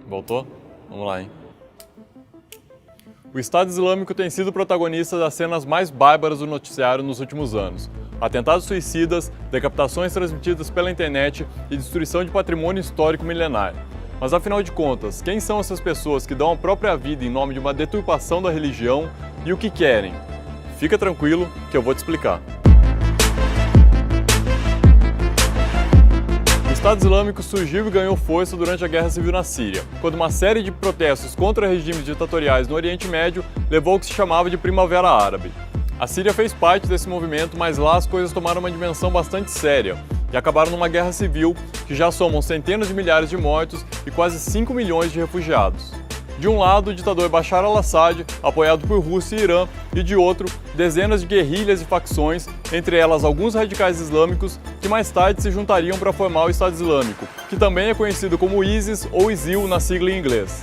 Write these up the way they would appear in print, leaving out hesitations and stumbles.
Voltou? Vamos lá, hein? O Estado Islâmico tem sido protagonista das cenas mais bárbaras do noticiário nos últimos anos. Atentados suicidas, decapitações transmitidas pela internet e destruição de patrimônio histórico milenar. Mas afinal de contas, quem são essas pessoas que dão a própria vida em nome de uma deturpação da religião e o que querem? Fica tranquilo que eu vou te explicar. O Estado Islâmico surgiu e ganhou força durante a Guerra Civil na Síria, quando uma série de protestos contra regimes ditatoriais no Oriente Médio levou ao que se chamava de Primavera Árabe. A Síria fez parte desse movimento, mas lá as coisas tomaram uma dimensão bastante séria e acabaram numa guerra civil que já somam centenas de milhares de mortos e quase 5 milhões de refugiados. De um lado, o ditador Bashar al-Assad, apoiado por Rússia e Irã, e de outro, dezenas de guerrilhas e facções, entre elas alguns radicais islâmicos, que mais tarde se juntariam para formar o Estado Islâmico, que também é conhecido como ISIS ou ISIL na sigla em inglês.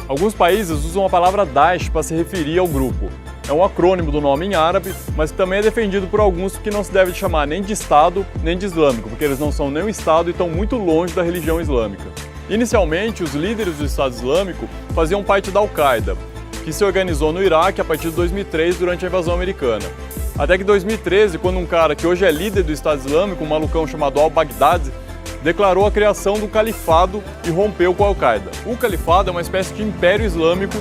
Alguns países usam a palavra Daesh para se referir ao grupo. É um acrônimo do nome em árabe, mas que também é defendido por alguns que não se deve chamar nem de Estado nem de Islâmico, porque eles não são nem um Estado e estão muito longe da religião islâmica. Inicialmente, os líderes do Estado Islâmico faziam parte da Al-Qaeda, que se organizou no Iraque a partir de 2003 durante a invasão americana. Até que em 2013, quando um cara que hoje é líder do Estado Islâmico, um malucão chamado al-Baghdadi, declarou a criação do Califado e rompeu com a Al-Qaeda. O Califado é uma espécie de império islâmico.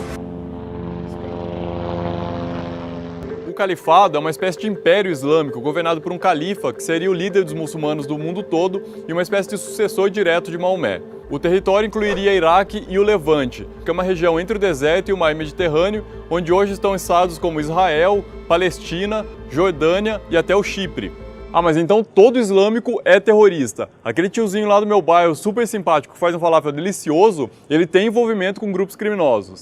O Califado é uma espécie de império islâmico governado por um califa, que seria o líder dos muçulmanos do mundo todo e uma espécie de sucessor direto de Maomé. O território incluiria Iraque e o Levante, que é uma região entre o deserto e o mar Mediterrâneo, onde hoje estão estados como Israel, Palestina, Jordânia e até o Chipre. Ah, mas então todo islâmico é terrorista. Aquele tiozinho lá do meu bairro, super simpático, que faz um falafel delicioso, ele tem envolvimento com grupos criminosos.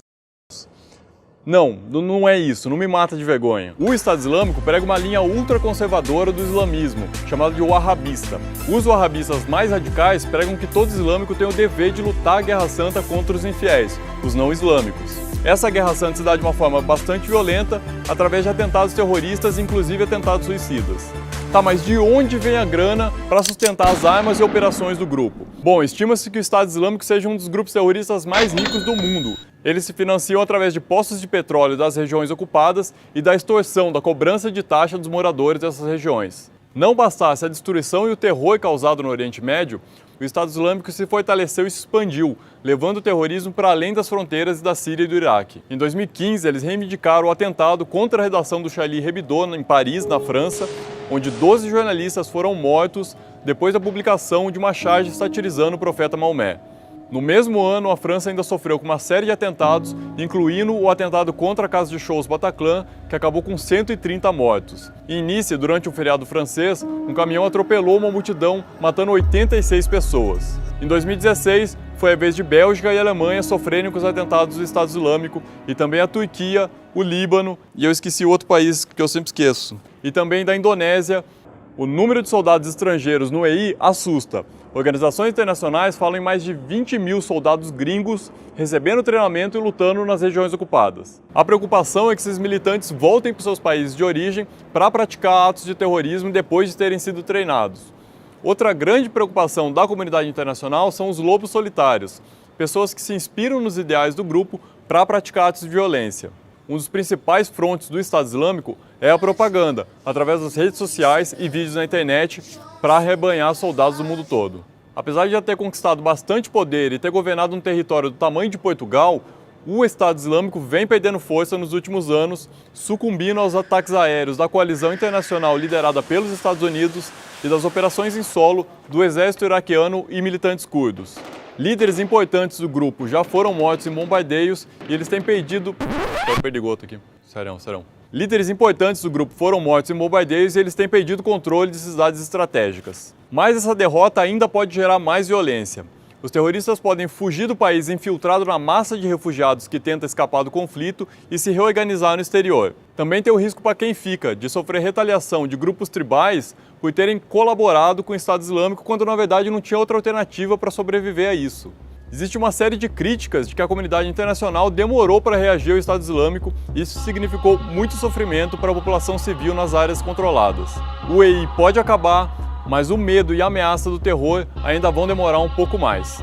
Não é isso, não me mata de vergonha. O Estado Islâmico prega uma linha ultraconservadora do islamismo, chamada de wahhabista. Os wahhabistas mais radicais pregam que todo islâmico tem o dever de lutar a guerra santa contra os infiéis, os não islâmicos. Essa guerra santa se dá de uma forma bastante violenta, através de atentados terroristas, inclusive atentados suicidas. Tá, mas de onde vem a grana para sustentar as armas e operações do grupo? Bom, estima-se que o Estado Islâmico seja um dos grupos terroristas mais ricos do mundo. Eles se financiam através de poços de petróleo das regiões ocupadas e da extorsão, da cobrança de taxa dos moradores dessas regiões. Não bastasse a destruição e o terror causado no Oriente Médio, o Estado Islâmico se fortaleceu e se expandiu, levando o terrorismo para além das fronteiras da Síria e do Iraque. Em 2015, eles reivindicaram o atentado contra a redação do Charlie Hebdo em Paris, na França, onde 12 jornalistas foram mortos depois da publicação de uma charge satirizando o profeta Maomé. No mesmo ano, a França ainda sofreu com uma série de atentados, incluindo o atentado contra a casa de shows Bataclan, que acabou com 130 mortos. Em Nice, durante o feriado francês, um caminhão atropelou uma multidão, matando 86 pessoas. Em 2016, foi a vez de Bélgica e Alemanha sofrerem com os atentados do Estado Islâmico, e também a Turquia, o Líbano, e eu esqueci outro país que eu sempre esqueço, e também da Indonésia. O número de soldados estrangeiros no EI assusta. Organizações internacionais falam em mais de 20 mil soldados gringos recebendo treinamento e lutando nas regiões ocupadas. A preocupação é que esses militantes voltem para seus países de origem para praticar atos de terrorismo depois de terem sido treinados. Outra grande preocupação da comunidade internacional são os lobos solitários, pessoas que se inspiram nos ideais do grupo para praticar atos de violência. Um dos principais frontes do Estado Islâmico é a propaganda, através das redes sociais e vídeos na internet, para arrebanhar soldados do mundo todo. Apesar de já ter conquistado bastante poder e ter governado um território do tamanho de Portugal, o Estado Islâmico vem perdendo força nos últimos anos, sucumbindo aos ataques aéreos da coalizão internacional liderada pelos Estados Unidos e das operações em solo do exército iraquiano e militantes curdos. Líderes importantes do grupo já foram mortos em bombardeios e eles têm perdido... perdigoto aqui. Serão. Líderes importantes do grupo foram mortos em bombardeios e eles têm perdido o controle de cidades estratégicas. Mas essa derrota ainda pode gerar mais violência. Os terroristas podem fugir do país infiltrado na massa de refugiados que tenta escapar do conflito e se reorganizar no exterior. Também tem o risco para quem fica de sofrer retaliação de grupos tribais por terem colaborado com o Estado Islâmico quando na verdade não tinha outra alternativa para sobreviver a isso. Existe uma série de críticas de que a comunidade internacional demorou para reagir ao Estado Islâmico e isso significou muito sofrimento para a população civil nas áreas controladas. O EI pode acabar, mas o medo e a ameaça do terror ainda vão demorar um pouco mais.